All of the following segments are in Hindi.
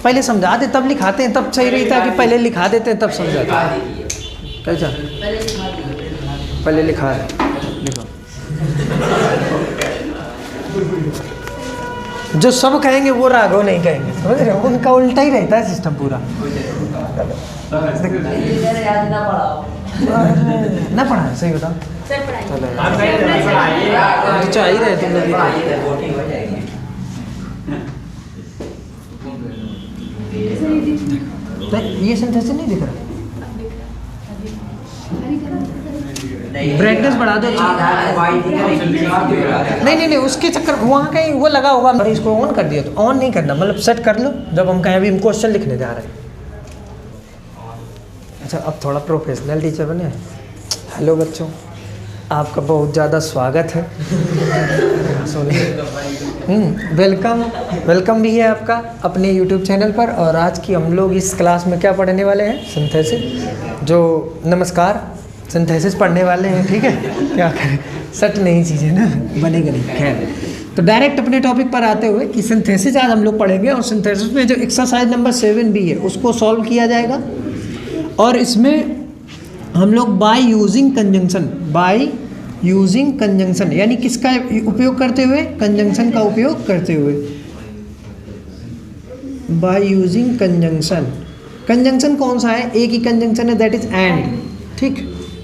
पहले समझाते तब लिखाते हैं, तब सही रही था कि पहले लिखा देते हैं तब समझाते। कैसा पहले लिखा है, लिखो। जो सब कहेंगे वो राघव नहीं कहेंगे, समझ रहे हो? उनका उल्टा ही रहता है सिस्टम पूरा। ना पढ़ा है, सही बताओ। चलो ही रहे तुम लोग। ये सेंटेंस नहीं दिख रहा, ब्राइटनेस बढ़ा दो। नहीं, उसके चक्कर वहाँ कहीं वो लगा होगा। अरे इसको ऑन कर दिया तो ऑन नहीं करना, मतलब सेट कर लो जब हम कहें अभी हम क्वेश्चन लिखने जा रहे हैं। अच्छा, अब थोड़ा प्रोफेशनल टीचर बने। हेलो बच्चों, आपका बहुत ज़्यादा स्वागत है। वेलकम भी है आपका अपने यूट्यूब चैनल पर। और आज की हम लोग इस क्लास में क्या पढ़ने वाले हैं? सिंथेसिस। जो नमस्कार, सिंथेसिस पढ़ने वाले हैं, ठीक है। क्या करें, सच नहीं चीज़ें ना, बनेगा नहीं। खैर, तो डायरेक्ट अपने टॉपिक पर आते हुए कि सिंथेसिस आज हम लोग पढ़ेंगे। और सिंथेसिस में जो एक्सरसाइज नंबर 7 भी है उसको सॉल्व किया जाएगा। और इसमें हम लोग बाय यूजिंग कंजंक्शन यानी किसका उपयोग करते हुए? कंजंक्शन का उपयोग करते हुए। By using conjunction. कंजंक्शन कौन सा है? एक ही कंजंक्शन है, दैट इज एंड। ठीक,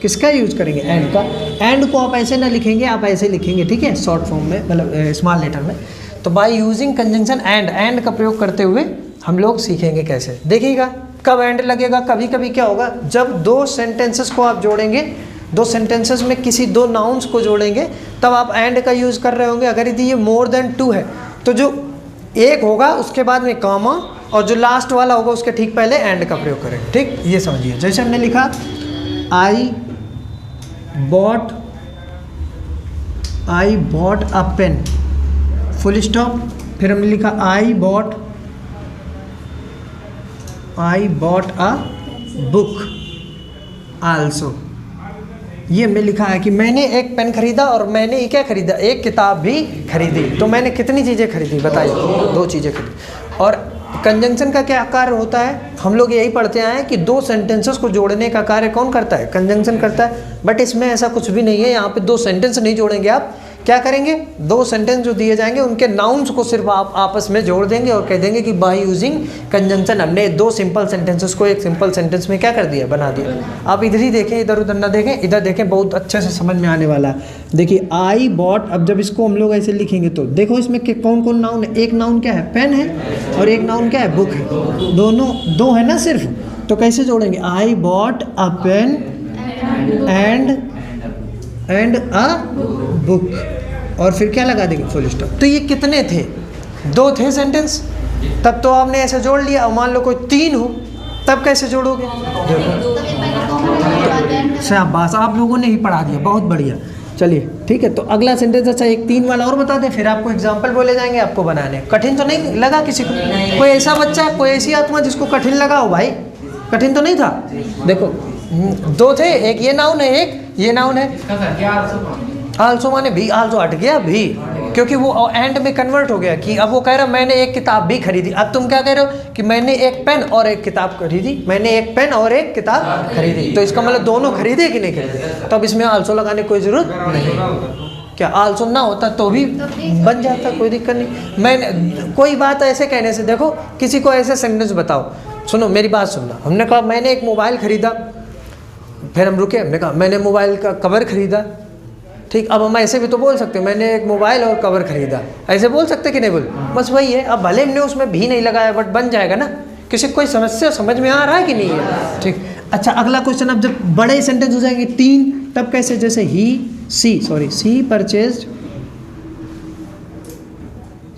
किसका यूज करेंगे? एंड का। एंड को आप ऐसे ना लिखेंगे, आप ऐसे लिखेंगे, ठीक है, शॉर्ट फॉर्म में, मतलब स्मॉल लेटर में। तो बाय यूजिंग कंजंक्शन एंड का प्रयोग करते हुए हम लोग सीखेंगे कैसे। देखिएगा कब एंड लगेगा। कभी कभी क्या होगा, जब दो सेंटेंसेस को आप जोड़ेंगे, दो सेंटेंसेस में किसी दो नाउन्स को जोड़ेंगे, तब आप एंड का यूज़ कर रहे होंगे। अगर यदि ये मोर देन 2 है तो जो एक होगा उसके बाद में कॉमा, और जो लास्ट वाला होगा उसके ठीक पहले एंड का प्रयोग करेंगे। ठीक, ये समझिए। जैसे हमने लिखा I bought a pen, full stop. फिर हमने लिखा I bought a book also. ये हमने लिखा है कि मैंने एक पेन खरीदा और मैंने क्या खरीदा? एक किताब भी खरीदी। तो मैंने कितनी चीज़ें खरीदी बताइए? 2 चीज़ें खरीदी। और कंजंक्शन का क्या कार्य होता है? हम लोग यही पढ़ते आए हैं कि दो सेंटेंसेस को जोड़ने का कार्य कौन करता है? कंजंक्शन करता है। बट इसमें ऐसा कुछ भी नहीं है। यहाँ पे 2 सेंटेंस नहीं जोड़ेंगे आप। क्या करेंगे? 2 सेंटेंस जो दिए जाएंगे उनके नाउन्स को सिर्फ आप आपस में जोड़ देंगे और कह देंगे कि बाय यूजिंग कंजंक्शन। हमने 2 सिंपल सेंटेंसेस को एक सिंपल सेंटेंस में क्या कर दिया? बना दिया। आप इधर ही देखें, इधर उधर ना देखें, इधर देखें, बहुत अच्छे से समझ में आने वाला है। देखिए आई बॉट, अब जब इसको हम लोग ऐसे लिखेंगे तो देखो इसमें कौन कौन नाउन है। एक नाउन क्या है? पेन है, और एक नाउन क्या है? बुक है। दोनों 2 है ना सिर्फ। तो कैसे जोड़ेंगे? I bought a pen and a book, और फिर क्या लगा देंगे? Full stop. तो ये कितने थे? 2 थे सेंटेंस। तब तो आपने ऐसे जोड़ लिया। और मान लो कोई 3 हो, तब कैसे जोड़ोगे? शाबाश, आप लोगों ने ही पढ़ा दिया, बहुत बढ़िया। चलिए ठीक है। तो अगला सेंटेंस, अच्छा एक 3 वाला और बता दें, फिर आपको एग्जाम्पल बोले जाएंगे, आपको बनाने। कठिन तो नहीं लगा किसी को? कोई ऐसा बच्चा, कोई ऐसी आत्मा जिसको कठिन लगा हो? भाई कठिन तो नहीं था। देखो 2 थे, एक ये नाउन है, एक ये नाउन है। आल्सो माने भी, आल्सो हट गया भी, क्योंकि वो एंड में कन्वर्ट हो गया कि अब वो कह रहा मैंने एक किताब भी खरीदी। अब तुम क्या कह रहे हो कि मैंने एक पेन और एक किताब खरीदी, मैंने एक पेन और एक किताब खरीदी। तो इसका मतलब दोनों खरीदे कि नहीं खरीदे? तो अब इसमें आल्सो लगाने की कोई ज़रूरत नहीं। क्या आल्सो ना होता तो भी बन जाता, कोई दिक्कत नहीं। मैंने कोई बात ऐसे कहने से, देखो किसी को ऐसे सेंटेंस बताओ, सुनो मेरी बात सुनना। हमने कहा मैंने एक मोबाइल खरीदा, फिर हम रुके, हमने कहा मैंने मोबाइल का कवर खरीदा। ठीक, अब हम ऐसे भी तो बोल सकते हैं मैंने एक मोबाइल और कवर खरीदा, ऐसे बोल सकते कि नहीं बोल? बस वही है। अब भले हमने उसमें भी नहीं लगाया बट बन जाएगा ना। किसी को कोई समस्या समझ में आ रहा है कि नहीं है? ठीक, अच्छा अगला क्वेश्चन। अब जब बड़े सेंटेंस हो जाएंगे 3, तब कैसे? जैसे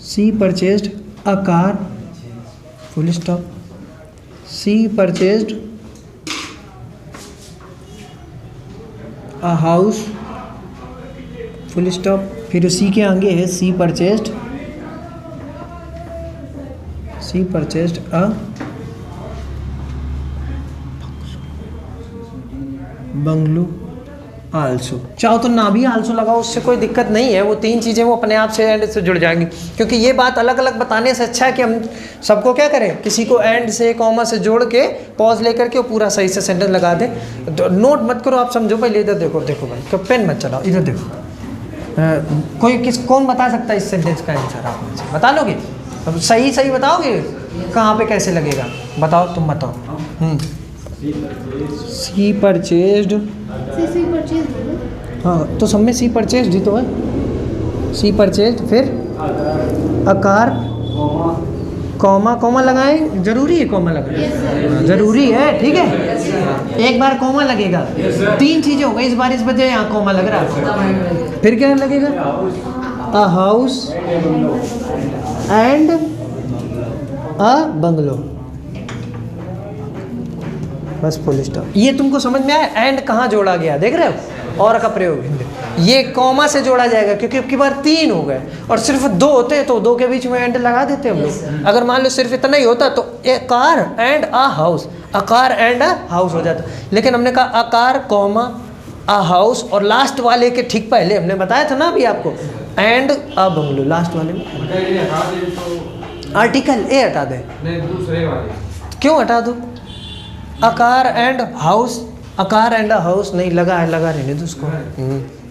she purchased a car, full stop. She purchased a house, full stop. फिर उसी के आगे है she purchased a bungalow, also, चाहो तो ना भी आल्सो लगाओ, उससे कोई दिक्कत नहीं है। वो तीन चीज़ें वो अपने आप से एंड से जुड़ जाएंगी, क्योंकि ये बात अलग अलग बताने से अच्छा है कि हम सबको क्या करें, किसी को एंड से कॉमा से जोड़ के पॉज लेकर के वो पूरा सही से सेंटेंस लगा दें। तो नोट मत करो, आप समझो पहले। इधर देखो, देखो भाई, तो पेन मत चलाओ, इधर देखो। कौन बता सकता है इस सेंटेंस का आंसर? आप में से बता लोगे? अब सही सही बताओगे, कहाँ पे कैसे लगेगा? बताओ, तुम बताओ। सी परचेज्ड, हाँ तो सब में सी परचेज्ड ही तो है। सी परचेज्ड, फिर आकार कॉमा, कॉमा लगाएं, जरूरी है कॉमा लगाएं, जरूरी है, ठीक है। एक बार कॉमा लगेगा, तीन चीजें हो गई इस बार, इस वजह यहाँ कॉमा लग रहा है। फिर क्या लगेगा? A house and a bungalow, बस फुल स्टॉप। ये तुमको समझ में आया? एंड कहाँ जोड़ा गया, देख रहे हो? और का प्रयोग ये कॉमा से जोड़ा जाएगा, क्योंकि अब की बार तीन हो गए और सिर्फ दो होते तो दो के बीच में एंड लगा देते हम लोग। अगर मान लो सिर्फ इतना ही होता तो आकार एंड अ हाउस, आकार एंड अ हाउस हो जाता। लेकिन हमने कहा आकार कॉमा अ हाउस, और लास्ट वाले के ठीक पहले हमने बताया था ना अभी आपको, एंड अ बंगलो, लास्ट वाले में आर्टिकल ए हटा दे। दूसरे वाले क्यों हटा दो? आकार एंड हाउस, आकार एंड हाउस नहीं लगा है, लगा रहने दो उसको।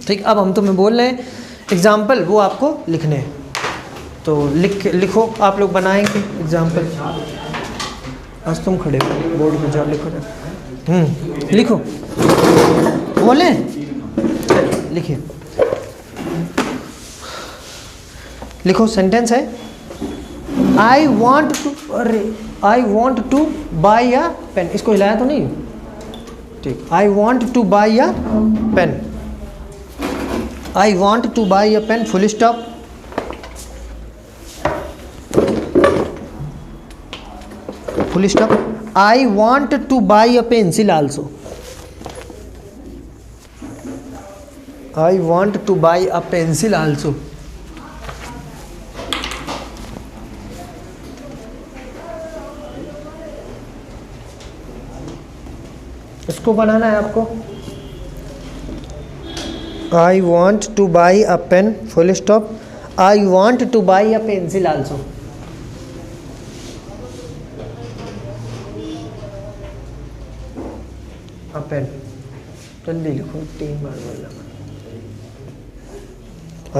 ठीक, अब हम तुम्हें बोल रहे हैं एग्जाम्पल, वो आपको लिखने हैं, तो लिखो, आप लोग बनाएंगे एग्जाम्पल। आज तुम खड़े हो बोर्ड पे, जाओ लिखो जा। लिखो, बोले लिखिए, लिखो। सेंटेंस है आई वॉन्ट टू, अरे I want to buy a pen, इसको हिलाया तो नहीं? ठीक, I want to buy a pen, I want to buy a pen, full stop. Full stop. I want to buy a pencil also, I want to buy a pencil also. इसको बनाना है आपको। I want to buy a pen, full stop. I want to buy a pencil also. A pen, जल्दी लिखो, 3 बार बोलना।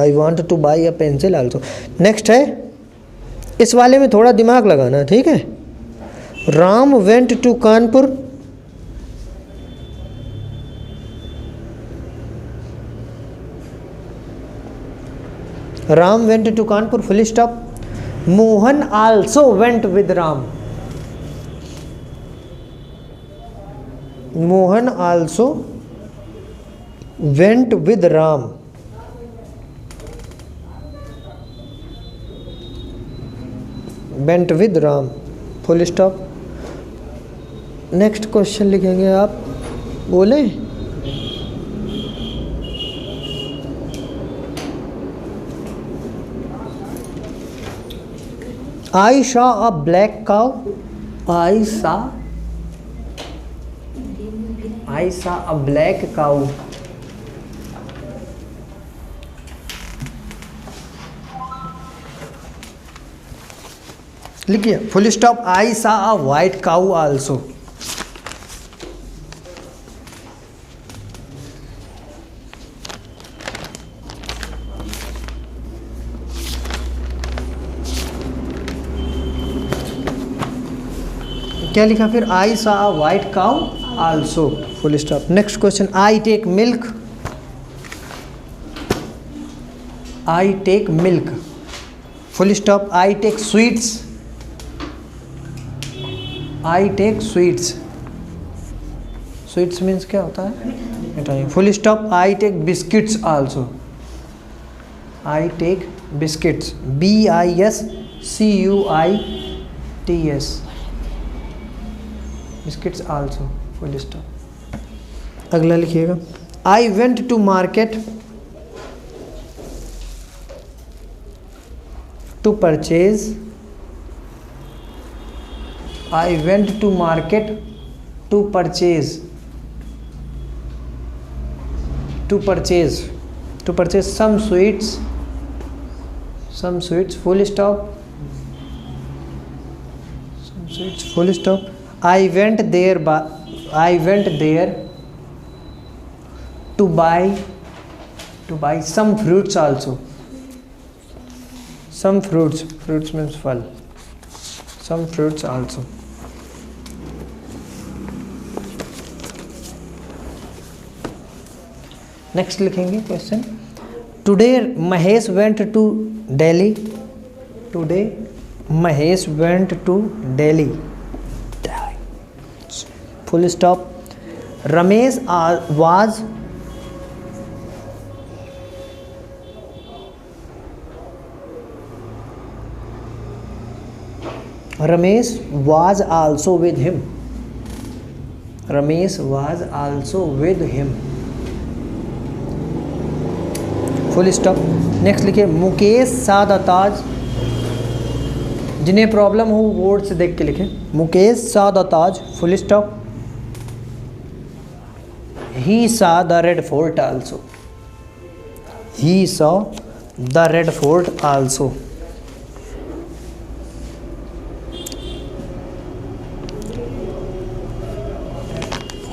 I want to buy a pencil also. Next है, इस वाले में थोड़ा दिमाग लगाना, ठीक है। Ram went to Kanpur, Ram went to Kanpur, full stop. Mohan also went with Ram, Mohan also went with Ram, went with Ram, full stop. Next question लिखेंगे आप, बोले। I saw a black cow. I saw a black cow. लिखिए, full stop. I saw a white cow also. क्या लिखा फिर? I saw a white cow also, full stop. Next question, I take milk, I take milk, full stop. I take sweets, I take sweets, sweets means क्या होता है? Full stop. I take biscuits also, I take biscuits, BISCUITS, biscuits also, full stop. अगला लिखिएगा, I went to market to purchase, I went to market to purchase, to purchase some sweets, full stop, full stop. I went there to buy some fruits also, some fruits means फल, सम फ्रूट्स आल्सो। नेक्स्ट लिखेंगे question, today Mahesh went to Delhi, today Mahesh went to Delhi, full stop. Ramesh was also with him, Ramesh was also with him, full stop. Next लिखिए, मुकेश साद ताज, जिन्हें प्रॉब्लम हो वर्ड से देख के लिखें, Mukesh saw Taj, full stop. He saw the red fort also, he saw the red fort also,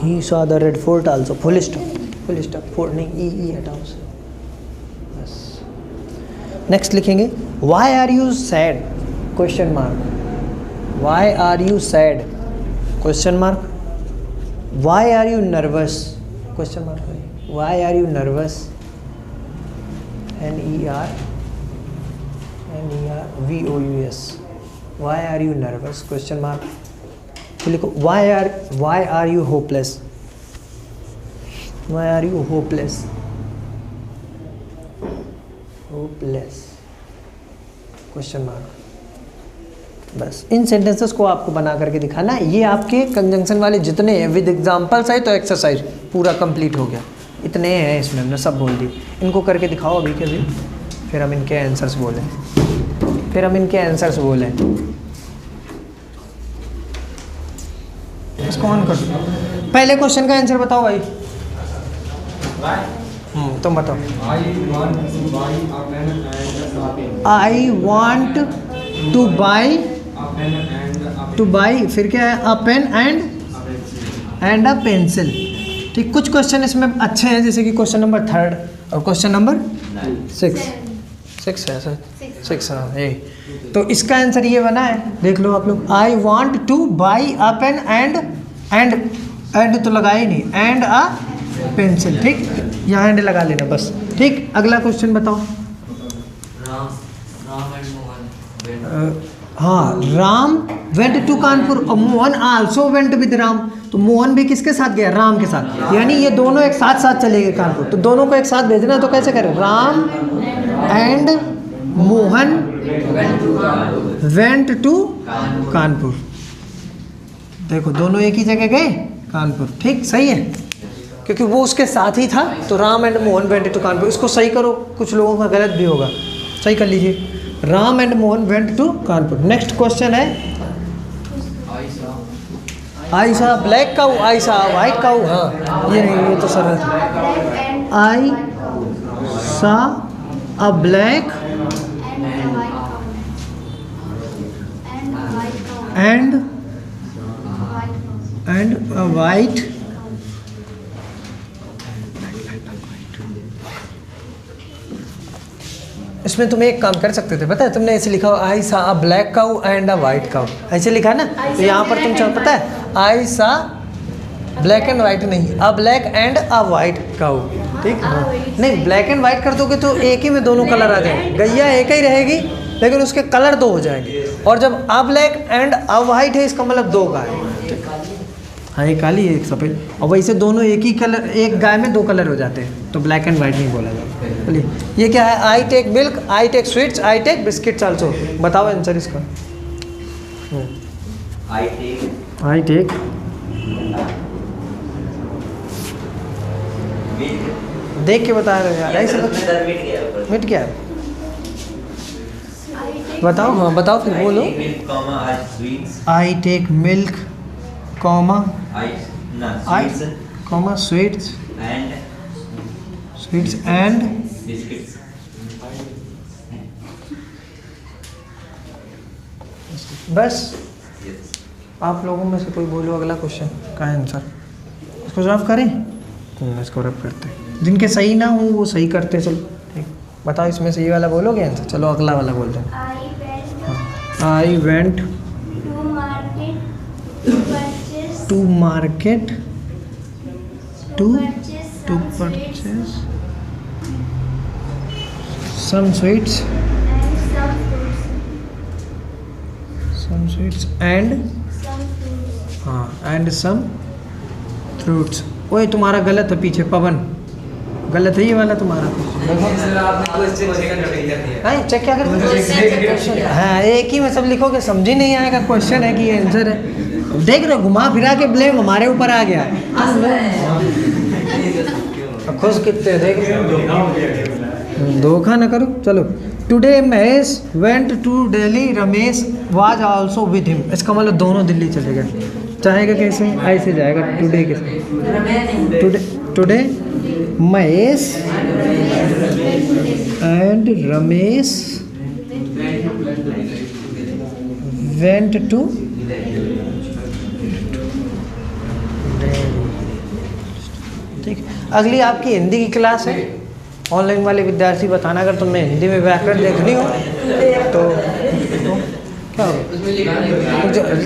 he saw the red fort also, full stop, fort नहीं, ई हटाओ से बस। नेक्स्ट लिखेंगे, why are you sad, question mark, why are you sad, question mark. why are you nervous, question mark. why are you nervous, nervous, why are you nervous, question mark. तो लिखो, why are you hopeless, why are you hopeless, question mark. बस इन सेंटेंसेस को आपको बना करके दिखाना है। ये आपके कंजंक्शन वाले जितने हैं विद एग्जांपल्स है, तो एक्सरसाइज पूरा कंप्लीट हो गया। इतने हैं इसमें, हमने सब बोल दिए। इनको करके दिखाओ अभी के अभी, फिर हम इनके आंसर्स बोलें, इसको ऑन कर दो। पहले क्वेश्चन का आंसर बताओ भाई। तुम बताओ। आई वॉन्ट टू बाई फिर क्या है, अ पेन एंड अ पेंसिल। ठीक, कुछ क्वेश्चन इसमें अच्छे हैं, जैसे कि क्वेश्चन नंबर 3 और क्वेश्चन नंबर 6 है सर, 6 हाँ ये। तो इसका आंसर ये बना है, देख लो आप लोग। I want to buy a pen and तो लगाए नहीं, एंड अ पेंसिल। ठीक, यहाँ एंड लगा लेना बस। ठीक, अगला क्वेश्चन बताओ। हाँ, राम वेंट टू कानपुर और Mohan also went with Ram. तो मोहन भी किसके साथ गया, राम के साथ, यानी ये दोनों एक साथ चले गए कानपुर। तो दोनों को एक साथ भेजना, तो कैसे करें, Ram and Mohan went to Kanpur. देखो दोनों एक ही जगह गए, कानपुर। ठीक, सही है, क्योंकि वो उसके साथ ही था। तो Ram and Mohan went to Kanpur. इसको सही करो, कुछ लोगों का गलत भी होगा, सही कर लीजिए। Ram and Mohan went to Kanpur. Next question है, आई सा ब्लैक काऊ, आई सा वाइट काऊ। हाँ ये नहीं, ये तो सरल था। आई saw a black and a white इसमें तुम एक काम कर सकते थे, पता है, तुमने ऐसे लिखा I saw a black cow and a white cow, ऐसे लिखा है ना। तो यहाँ पर तुम चाहो, पता है, आई सा ब्लैक एंड वाइट नहीं, a black and a white cow. ठीक है, नहीं ब्लैक एंड वाइट कर दोगे तो एक ही में दोनों कलर आ जाएंगे। गैया एक ही रहेगी, लेकिन उसके कलर 2 हो जाएंगे। और जब अ ब्लैक एंड अ वाइट है, इसका मतलब 2 गाय है। हाँ, एक काली एक सफ़ेद, और वैसे दोनों एक ही कलर, एक गाय में 2 कलर हो जाते हैं, तो ब्लैक एंड वाइट नहीं बोला जाता। चलिए, ये क्या है, I take milk, I take sweets, I take biscuits also. बताओ आंसर इसका। आई टेक देख के बता रहे हो यार, ऐसे मिट गया। बताओ, हाँ बताओ, फिर बोलो। I take milk comma I comma sweets sweets and बस। आप लोगों में से कोई बोलो अगला क्वेश्चन का आंसर। इसको जवाब करें, इसको रब करते हैं। जिनके सही ना हो वो सही करते। चलो ठीक, बताओ इसमें से ये वाला बोलोगे आंसर। चलो अगला वाला बोल दो। I went to market to purchase some sweets and हाँ and some fruits। ओए तुम्हारा गलत है पीछे, पवन गलत है ये वाला तुम्हारा। चेक क्या कर, हाँ एक ही में सब लिखोगे, समझ ही नहीं आएगा क्वेश्चन है कि ये आंसर है। देख रहे घुमा फिरा के ब्लेम हमारे ऊपर आ गया। खुश कितने देख, धोखा न करो। चलो, today Mahesh went to Delhi, Ramesh was also with him. इसका मतलब दोनों दिल्ली चले गए। चाहेगा कैसे, ऐसे जाएगा टुडे के, today Mahesh and Ramesh went to ठीक। अगली आपकी हिंदी की क्लास है। ऑनलाइन वाले विद्यार्थी बताना अगर तुमने हिंदी में व्याकरण देखनी हो तो क्या होगा,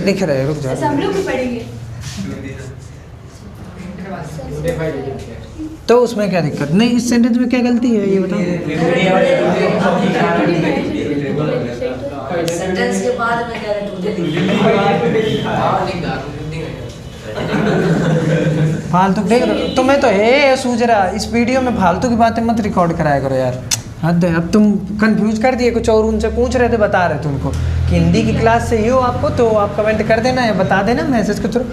लिख रहे रुक जाओ। तो उसमें क्या दिक्कत नहीं, इस सेंटेंस में क्या गलती है ये बताओ। सेंटेंस के बाद में क्या फालतू देख रहे हो, तुम्हें तो है सूझ रहा। इस वीडियो में फालतू की बातें मत रिकॉर्ड कराया करो यार, हद है। अब तुम कंफ्यूज कर दिए कुछ और उनसे पूछ रहे थे, बता रहे तुमको कि हिंदी की क्लास चाहिए हो आपको तो आप कमेंट कर देना या बता देना मैसेज के थ्रू,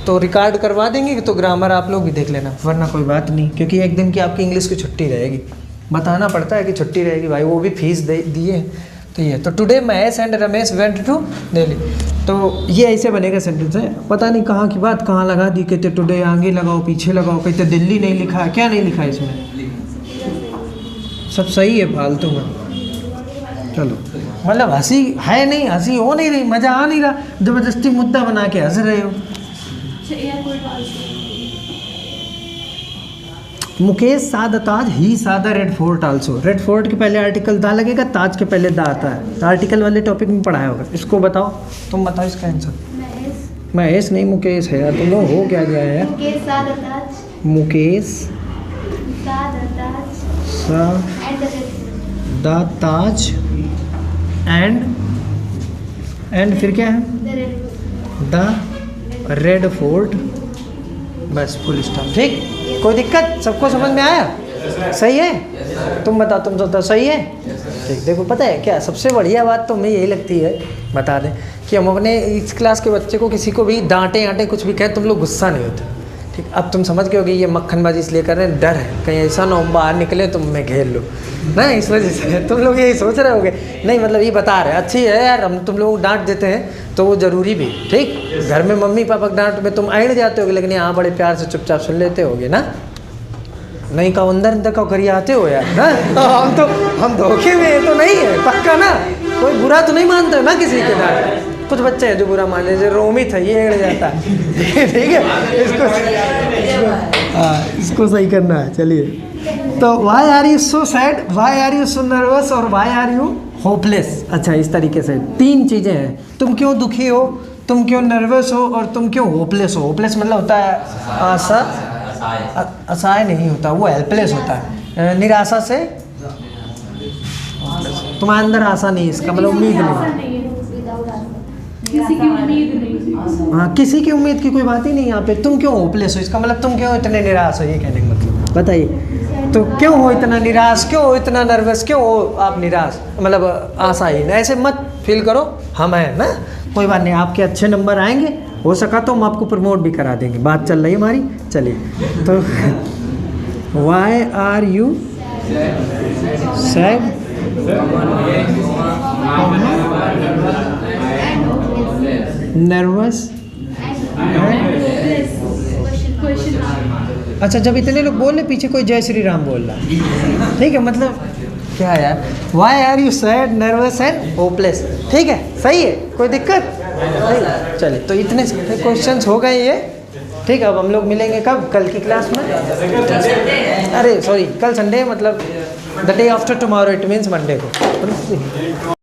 तो रिकॉर्ड करवा देंगे। तो ग्रामर आप लोग भी देख लेना, वरना कोई बात नहीं, क्योंकि एक दिन की आपकी इंग्लिश की छुट्टी रहेगी। बताना पड़ता है कि छुट्टी रहेगी भाई, वो भी फीस दिए। तो ये तो today Mahesh and Ramesh went to Delhi, तो ये ऐसे बनेगा सेंटेंस है। पता नहीं कहाँ की बात कहाँ लगा दी, कहते टुडे आगे लगाओ पीछे लगाओ, कहते दिल्ली नहीं लिखा है। क्या नहीं लिखा है इसमें, सब सही है फालतू में। चलो मतलब हंसी है नहीं, हंसी हो नहीं रही, मज़ा आ नहीं रहा, ज़बरदस्ती मुद्दा बना के हंस रहे हो। मुकेश सा द ताज, ही सा the red fort also. Red fort के पहले आर्टिकल दा लगेगा, ताज के पहले दा आता है। आर्टिकल वाले टॉपिक में पढ़ाया होगा। इसको बताओ, तुम बताओ इसका आंसर। महेश नहीं मुकेश है यार, तुम लोग हो क्या गया है यार। मुकेश सा द ताज एंड फिर क्या है, द रेड फोर्ट, बस फुल स्टॉप। ठीक, कोई दिक्कत, सबको समझ में आया, सही है। तुम बताओ, तुम तो सही है। ठीक, देखो पता है क्या सबसे बढ़िया बात तो हमें यही लगती है, बता दें कि हम अपने इस क्लास के बच्चे को किसी को भी डांटे कुछ भी कहें, तुम लोग गुस्सा नहीं होते। ठीक, अब तुम समझ गए हो कि ये मक्खनबाजी इसलिए कर रहे हैं, डर है कहीं ऐसा ना हम बाहर निकले तुम मैं घेर लो ना, इस वजह से तुम लोग यही सोच रहे होगे। नहीं मतलब ये बता रहे अच्छी है यार, हम तुम लोग डांट देते हैं तो वो ज़रूरी भी। ठीक, घर में मम्मी पापा डांट में तुम अड़ जाते होगे, लेकिन यहाँ बड़े प्यार से चुपचाप सुन लेते होगे ना। नहीं का अंदर का करिए आते हो यार ना। हम धोखे में तो नहीं है पक्का ना, कोई बुरा तो नहीं मानते ना किसी के डांट। कुछ बच्चे हैं जो बुरा मान लेते, रोमित है ये एड़ जाता है। ठीक है, इसको सही करना है। चलिए, तो why are you so sad, why are you so nervous और वाई आर यू होपलेस। अच्छा, इस तरीके से 3 चीज़ें हैं। तुम क्यों दुखी हो, तुम क्यों नर्वस हो और तुम क्यों होपलेस हो। होपलेस मतलब होता है असहाय नहीं होता, वो हेल्पलेस होता है। निराशा से तुम्हारे अंदर आशा नहीं, इसका मतलब उम्मीद नहीं, हाँ किसी की उम्मीद की कोई बात ही नहीं यहाँ पे। तुम क्यों होपलेस हो, इसका मतलब तुम क्यों इतने निराश हो, ये कहने का मतलब बताइए। तो क्यों हो इतना निराश, क्यों हो इतना नर्वस, क्यों हो आप निराश, मतलब आशाहीन। ऐसे मत फील करो, हम हैं ना, कोई बात नहीं, आपके अच्छे नंबर आएंगे, हो सका तो हम आपको प्रमोट भी करा देंगे। बात चल रही है हमारी, चलिए। तो why are you sad, nervous, अच्छा, जब इतने लोग बोल रहे पीछे कोई जय श्री राम बोल रहा है, ठीक है, मतलब क्या यार, why are you sad, nervous and hopeless, ठीक है, सही है, कोई दिक्कत नहीं। चलिए, तो इतने क्वेश्चंस हो गए ये, ठीक है। अब हम लोग मिलेंगे कब, कल की क्लास में, अरे सॉरी, कल संडे, मतलब the day after tomorrow, it means Monday को।